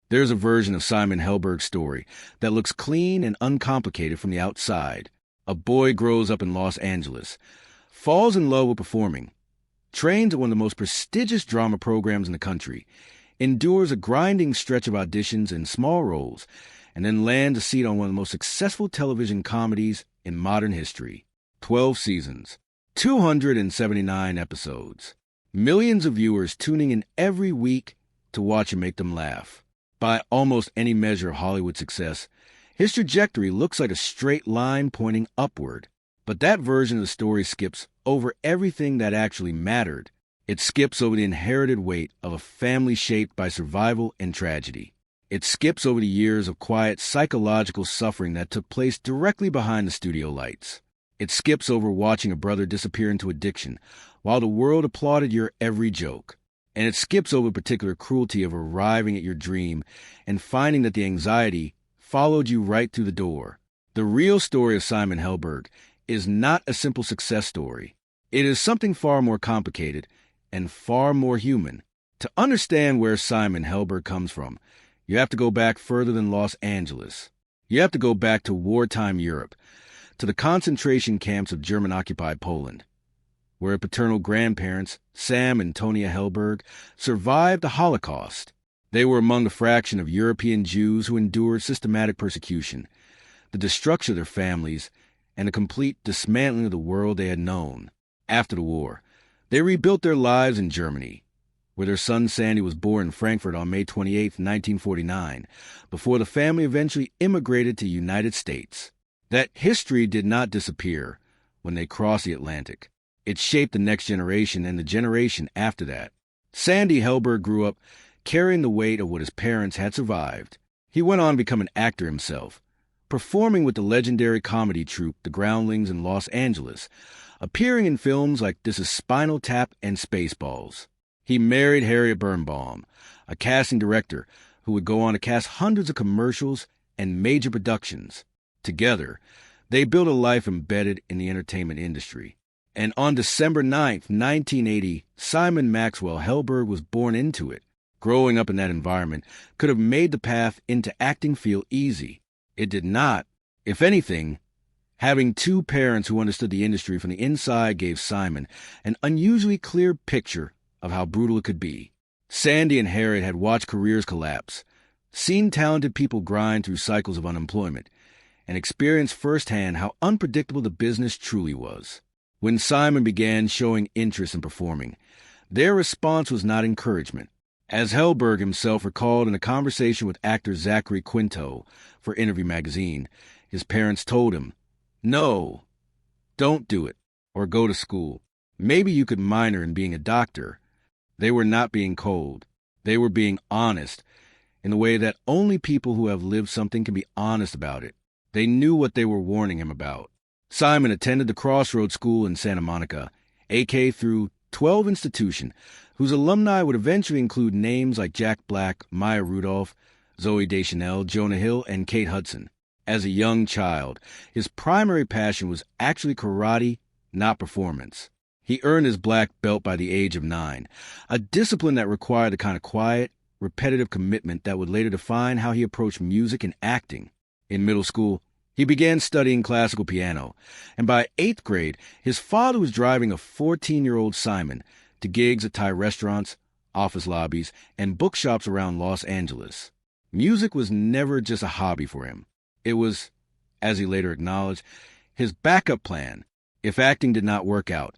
There's a version of Simon Helberg's story that looks clean and uncomplicated from the outside. A boy grows up in Los Angeles, falls in love with performing, trains at one of the most prestigious drama programs in the country, endures a grinding stretch of auditions and small roles, and then lands a seat on one of the most successful television comedies in modern history. 12 seasons, 279 episodes, millions of viewers tuning in every week to watch and make them laugh. By almost any measure of Hollywood success, his trajectory looks like a straight line pointing upward. But that version of the story skips over everything that actually mattered. It skips over the inherited weight of a family shaped by survival and tragedy. It skips over the years of quiet psychological suffering that took place directly behind the studio lights. It skips over watching a brother disappear into addiction while the world applauded your every joke. And it skips over the particular cruelty of arriving at your dream and finding that the anxiety followed you right through the door. The real story of Simon Helberg is not a simple success story. It is something far more complicated and far more human. To understand where Simon Helberg comes from, you have to go back further than Los Angeles. You have to go back to wartime Europe, to the concentration camps of German-occupied Poland, where paternal grandparents, Sam and Tonia Helberg, survived the Holocaust. They were among a fraction of European Jews who endured systematic persecution, the destruction of their families, and the complete dismantling of the world they had known. After the war, they rebuilt their lives in Germany, where their son Sandy was born in Frankfurt on May 28, 1949, before the family eventually immigrated to the United States. That history did not disappear when they crossed the Atlantic. It shaped the next generation and the generation after that. Sandy Helberg grew up carrying the weight of what his parents had survived. He went on to become an actor himself, performing with the legendary comedy troupe The Groundlings in Los Angeles, appearing in films like This Is Spinal Tap and Spaceballs. He married Harriet Birnbaum, a casting director who would go on to cast hundreds of commercials and major productions. Together, they built a life embedded in the entertainment industry. And on December 9, 1980, Simon Maxwell Helberg was born into it. Growing up in that environment could have made the path into acting feel easy. It did not. If anything, having two parents who understood the industry from the inside gave Simon an unusually clear picture of how brutal it could be. Sandy and Harriet had watched careers collapse, seen talented people grind through cycles of unemployment, and experienced firsthand how unpredictable the business truly was. When Simon began showing interest in performing, their response was not encouragement. As Helberg himself recalled in a conversation with actor Zachary Quinto for Interview magazine, his parents told him, "No, don't do it, or go to school. Maybe you could minor in being a doctor." They were not being cold. They were being honest, in the way that only people who have lived something can be honest about it. They knew what they were warning him about. Simon attended the Crossroads School in Santa Monica, a K through 12 institution, whose alumni would eventually include names like Jack Black, Maya Rudolph, Zooey Deschanel, Jonah Hill, and Kate Hudson. As a young child, his primary passion was actually karate, not performance. He earned his black belt by the age of 9, a discipline that required the kind of quiet, repetitive commitment that would later define how he approached music and acting. In middle school, he began studying classical piano, and by 8th grade, his father was driving a 14-year-old Simon to gigs at Thai restaurants, office lobbies, and bookshops around Los Angeles. Music was never just a hobby for him. It was, as he later acknowledged, his backup plan. If acting did not work out,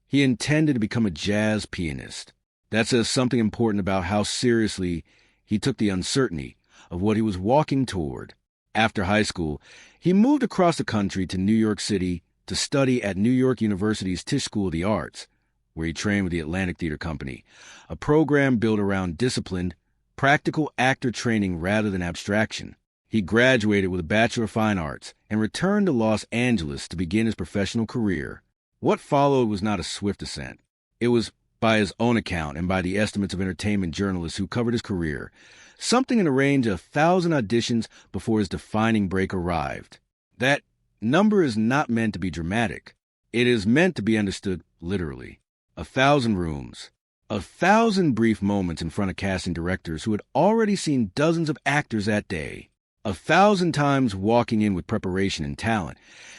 he intended to become a jazz pianist. That says something important about how seriously he took the uncertainty of what he was walking toward. After high school, he moved across the country to New York City to study at New York University's Tisch School of the Arts, where he trained with the Atlantic Theater Company, a program built around disciplined, practical actor training rather than abstraction. He graduated with a Bachelor of Fine Arts and returned to Los Angeles to begin his professional career. What followed was not a swift ascent. It was, by his own account and by the estimates of entertainment journalists who covered his career, something in the range of 1,000 auditions before his defining break arrived. That number is not meant to be dramatic. It is meant to be understood literally. 1,000 rooms, 1,000 brief moments in front of casting directors who had already seen dozens of actors that day. 1,000 times walking in with preparation and talent,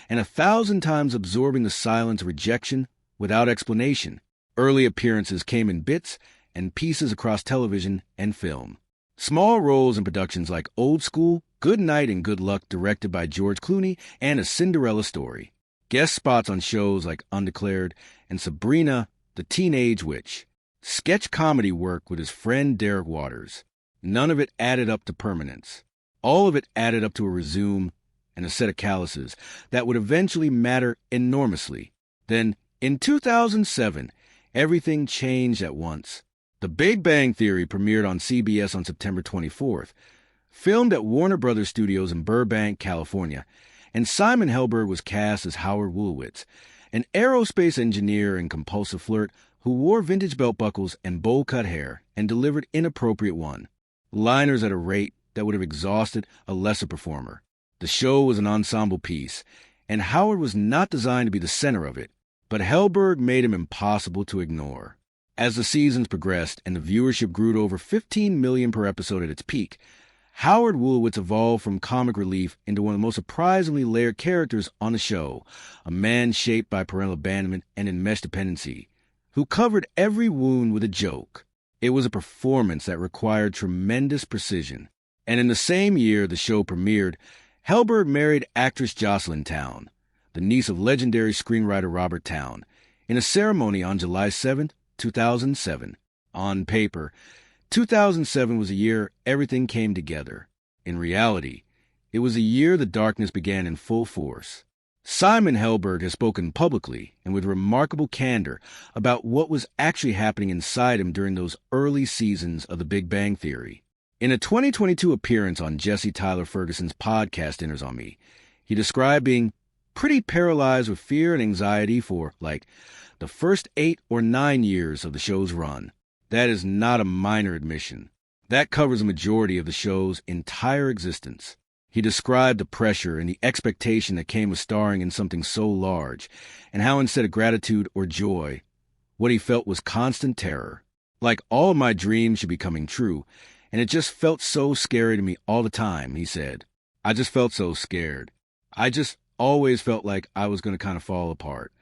and 1,000 times absorbing the silence of rejection without explanation. Early appearances came in bits and pieces across television and film. Small roles in productions like Old School, Good Night and Good Luck, directed by George Clooney, and A Cinderella Story. Guest spots on shows like Undeclared and Sabrina, the Teenage Witch. Sketch comedy work with his friend Derek Waters. None of it added up to permanence. All of it added up to a resume and a set of calluses that would eventually matter enormously. Then, in 2007, everything changed at once. The Big Bang Theory premiered on CBS on September 24th, filmed at Warner Brothers Studios in Burbank, California, and Simon Helberg was cast as Howard Wolowitz, an aerospace engineer and compulsive flirt who wore vintage belt buckles and bowl-cut hair and delivered inappropriate one-liners at a rate that would have exhausted a lesser performer. The show was an ensemble piece, and Howard was not designed to be the center of it, but Helberg made him impossible to ignore. As the seasons progressed and the viewership grew to over 15 million per episode at its peak, Howard Wolowitz evolved from comic relief into one of the most surprisingly layered characters on the show, a man shaped by parental abandonment and enmeshed dependency, who covered every wound with a joke. It was a performance that required tremendous precision. And in the same year the show premiered, Helberg married actress Jocelyn Towne, the niece of legendary screenwriter Robert Towne, in a ceremony on July 7, 2007. On paper, 2007 was a year everything came together. In reality, it was a year the darkness began in full force. Simon Helberg has spoken publicly and with remarkable candor about what was actually happening inside him during those early seasons of The Big Bang Theory. In a 2022 appearance on Jesse Tyler Ferguson's podcast Dinners on Me, he described being pretty paralyzed with fear and anxiety for, the first 8 or 9 years of the show's run. That is not a minor admission. That covers a majority of the show's entire existence. He described the pressure and the expectation that came with starring in something so large, and how instead of gratitude or joy, what he felt was constant terror. Like all of my dreams should be coming true, and it just felt so scary to me all the time, he said. I just felt so scared. I just always felt like I was going to kind of fall apart.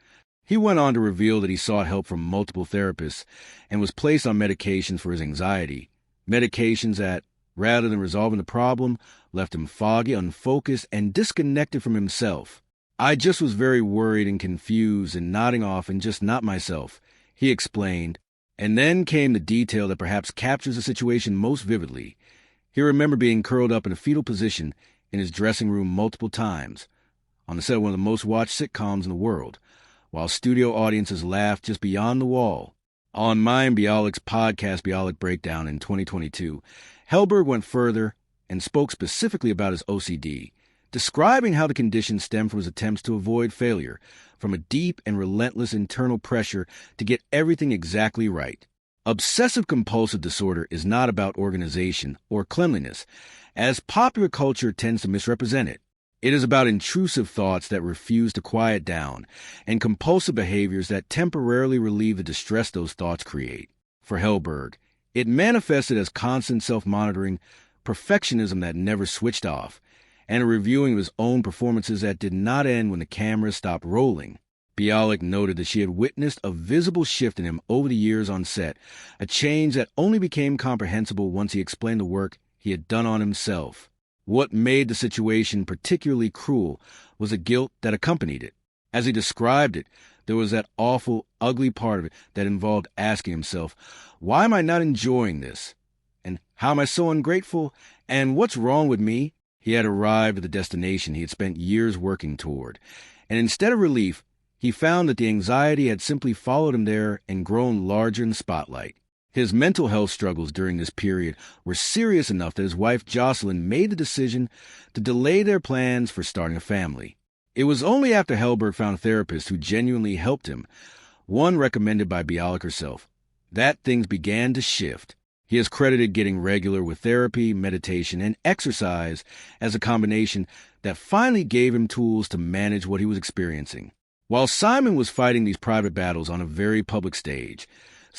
He went on to reveal that he sought help from multiple therapists and was placed on medications for his anxiety, medications that, rather than resolving the problem, left him foggy, unfocused, and disconnected from himself. I just was very worried and confused and nodding off and just not myself, he explained. And then came the detail that perhaps captures the situation most vividly. He remembered being curled up in a fetal position in his dressing room multiple times, on the set of one of the most watched sitcoms in the world, while studio audiences laughed just beyond the wall. On Mayim Bialik's podcast Bialik Breakdown in 2022, Helberg went further and spoke specifically about his OCD, describing how the condition stemmed from his attempts to avoid failure, from a deep and relentless internal pressure to get everything exactly right. Obsessive-compulsive disorder is not about organization or cleanliness, as popular culture tends to misrepresent it. It is about intrusive thoughts that refuse to quiet down, and compulsive behaviors that temporarily relieve the distress those thoughts create. For Helberg, it manifested as constant self-monitoring, perfectionism that never switched off, and a reviewing of his own performances that did not end when the camera stopped rolling. Bialik noted that she had witnessed a visible shift in him over the years on set, a change that only became comprehensible once he explained the work he had done on himself. What made the situation particularly cruel was the guilt that accompanied it. As he described it, there was that awful, ugly part of it that involved asking himself, why am I not enjoying this? And how am I so ungrateful? And what's wrong with me? He had arrived at the destination he had spent years working toward, and instead of relief, he found that the anxiety had simply followed him there and grown larger in the spotlight. His mental health struggles during this period were serious enough that his wife Jocelyn made the decision to delay their plans for starting a family. It was only after Helberg found a therapist who genuinely helped him, one recommended by Bialik herself, that things began to shift. He has credited getting regular with therapy, meditation, and exercise as a combination that finally gave him tools to manage what he was experiencing. While Simon was fighting these private battles on a very public stage,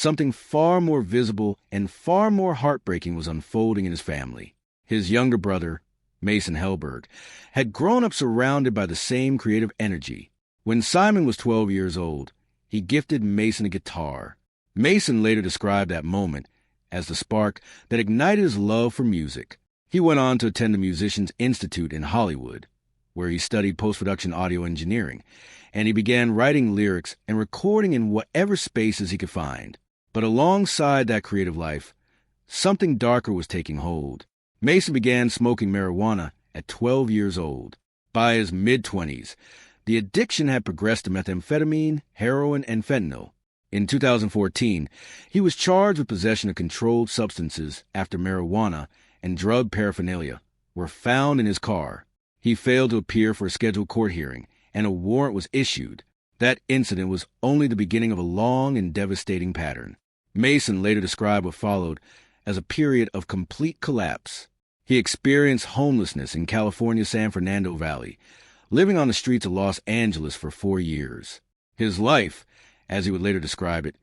something far more visible and far more heartbreaking was unfolding in his family. His younger brother, Mason Helberg, had grown up surrounded by the same creative energy. When Simon was 12 years old, he gifted Mason a guitar. Mason later described that moment as the spark that ignited his love for music. He went on to attend the Musicians Institute in Hollywood, where he studied post-production audio engineering, and he began writing lyrics and recording in whatever spaces he could find. But alongside that creative life, something darker was taking hold. Mason began smoking marijuana at 12 years old. By his mid-20s, the addiction had progressed to methamphetamine, heroin, and fentanyl. In 2014, he was charged with possession of controlled substances after marijuana and drug paraphernalia were found in his car. He failed to appear for a scheduled court hearing, and a warrant was issued. That incident was only the beginning of a long and devastating pattern. Mason later described what followed as a period of complete collapse. He experienced homelessness in California's San Fernando Valley, living on the streets of Los Angeles for 4 years. His life, as he would later describe it,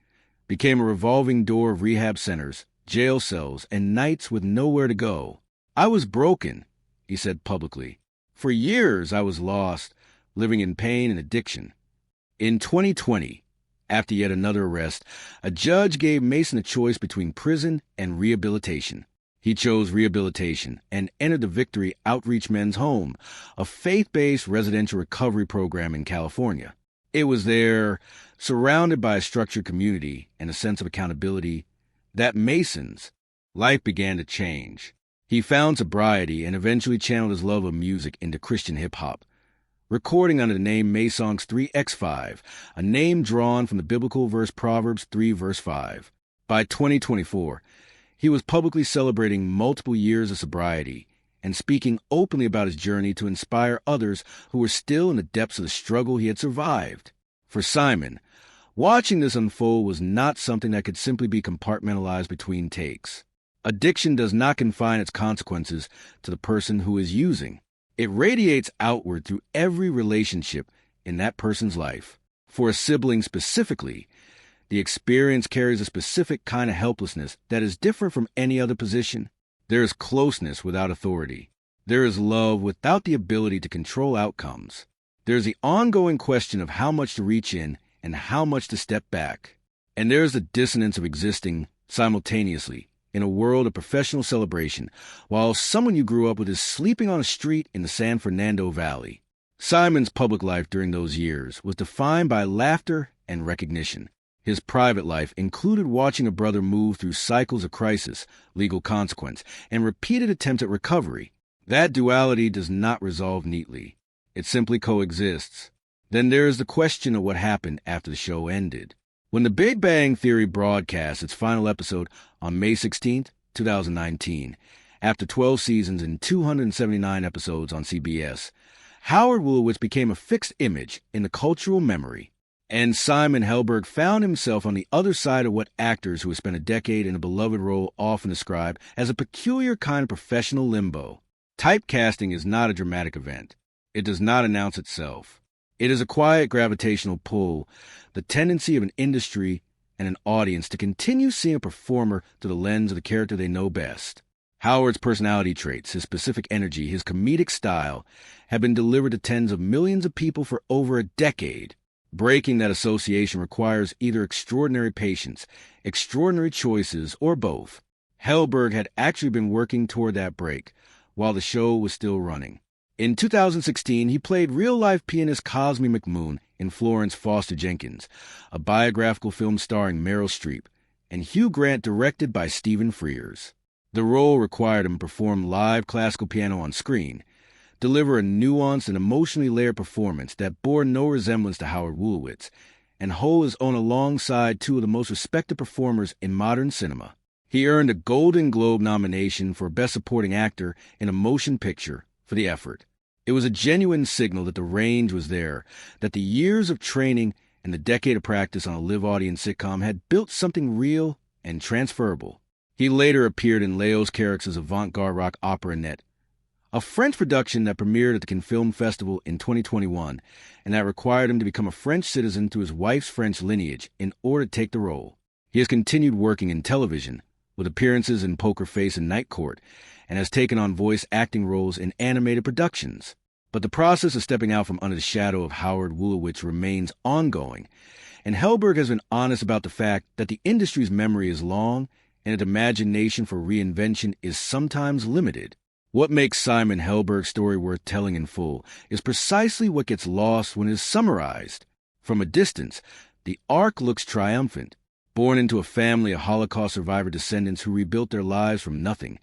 became a revolving door of rehab centers, jail cells, and nights with nowhere to go. "I was broken," he said publicly. "For years I was lost, living in pain and addiction." In 2020, after yet another arrest, a judge gave Mason a choice between prison and rehabilitation. He chose rehabilitation and entered the Victory Outreach Men's Home, a faith-based residential recovery program in California. It was there, surrounded by a structured community and a sense of accountability, that Mason's life began to change. He found sobriety and eventually channeled his love of music into Christian hip-hop, recording under the name Mason's 3x5, a name drawn from the biblical verse Proverbs 3 verse 5. By 2024, he was publicly celebrating multiple years of sobriety and speaking openly about his journey to inspire others who were still in the depths of the struggle he had survived. For Simon, watching this unfold was not something that could simply be compartmentalized between takes. Addiction does not confine its consequences to the person who is using. It radiates outward through every relationship in that person's life. For a sibling specifically, the experience carries a specific kind of helplessness that is different from any other position. There is closeness without authority. There is love without the ability to control outcomes. There is the ongoing question of how much to reach in and how much to step back. And there is the dissonance of existing simultaneously in a world of professional celebration, while someone you grew up with is sleeping on a street in the San Fernando Valley. Simon's public life during those years was defined by laughter and recognition. His private life included watching a brother move through cycles of crisis, legal consequence, and repeated attempts at recovery. That duality does not resolve neatly. It simply coexists. Then there is the question of what happened after the show ended. When The Big Bang Theory broadcast its final episode on May 16, 2019, after 12 seasons and 279 episodes on CBS, Howard Wolowitz became a fixed image in the cultural memory. And Simon Helberg found himself on the other side of what actors who have spent a decade in a beloved role often describe as a peculiar kind of professional limbo. Typecasting is not a dramatic event. It does not announce itself. It is a quiet gravitational pull, the tendency of an industry and an audience to continue seeing a performer through the lens of the character they know best. Howard's personality traits, his specific energy, his comedic style, have been delivered to tens of millions of people for over a decade. Breaking that association requires either extraordinary patience, extraordinary choices, or both. Helberg had actually been working toward that break while the show was still running. In 2016, he played real-life pianist Cosme McMoon in Florence Foster Jenkins, a biographical film starring Meryl Streep, and Hugh Grant directed by Stephen Frears. The role required him to perform live classical piano on screen, deliver a nuanced and emotionally layered performance that bore no resemblance to Howard Wolowitz, and hold his own alongside two of the most respected performers in modern cinema. He earned a Golden Globe nomination for Best Supporting Actor in a Motion Picture for the effort. It was a genuine signal that the range was there, that the years of training and the decade of practice on a live audience sitcom had built something real and transferable. He later appeared in Léo's Carax's avant-garde rock operette, a French production that premiered at the Cannes Film Festival in 2021 and that required him to become a French citizen through his wife's French lineage in order to take the role. He has continued working in television, with appearances in Poker Face and Night Court, and has taken on voice acting roles in animated productions. But the process of stepping out from under the shadow of Howard Wolowitz remains ongoing, and Helberg has been honest about the fact that the industry's memory is long and its imagination for reinvention is sometimes limited. What makes Simon Helberg's story worth telling in full is precisely what gets lost when it is summarized. From a distance, the arc looks triumphant. Born into a family of Holocaust survivor descendants who rebuilt their lives from nothing,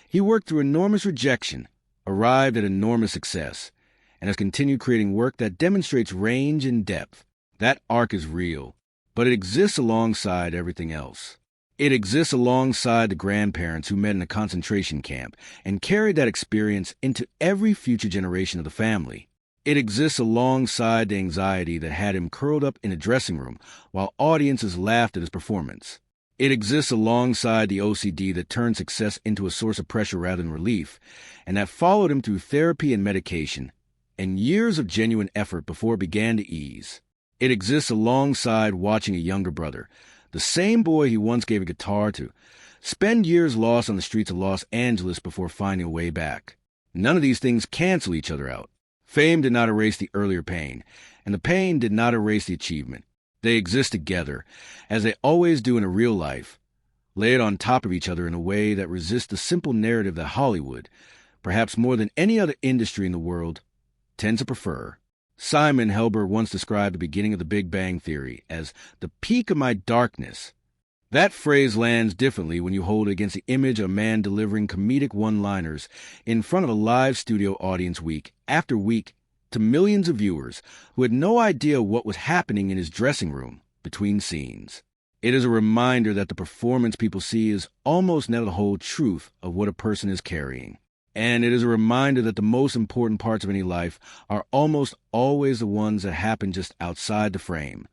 he worked through enormous rejection, arrived at enormous success, and has continued creating work that demonstrates range and depth. That arc is real, but it exists alongside everything else. It exists alongside the grandparents who met in a concentration camp and carried that experience into every future generation of the family. It exists alongside the anxiety that had him curled up in a dressing room while audiences laughed at his performance. It exists alongside the OCD that turned success into a source of pressure rather than relief, and that followed him through therapy and medication, and years of genuine effort before it began to ease. It exists alongside watching a younger brother, the same boy he once gave a guitar to, spend years lost on the streets of Los Angeles before finding a way back. None of these things cancel each other out. Fame did not erase the earlier pain, and the pain did not erase the achievement. They exist together, as they always do in a real life, laid on top of each other in a way that resists the simple narrative that Hollywood, perhaps more than any other industry in the world, tends to prefer. Simon Helberg once described the beginning of the Big Bang Theory as the peak of my darkness. That phrase lands differently when you hold it against the image of a man delivering comedic one-liners in front of a live studio audience week after week to millions of viewers who had no idea what was happening in his dressing room between scenes. It is a reminder that the performance people see is almost never the whole truth of what a person is carrying. And it is a reminder that the most important parts of any life are almost always the ones that happen just outside the frame.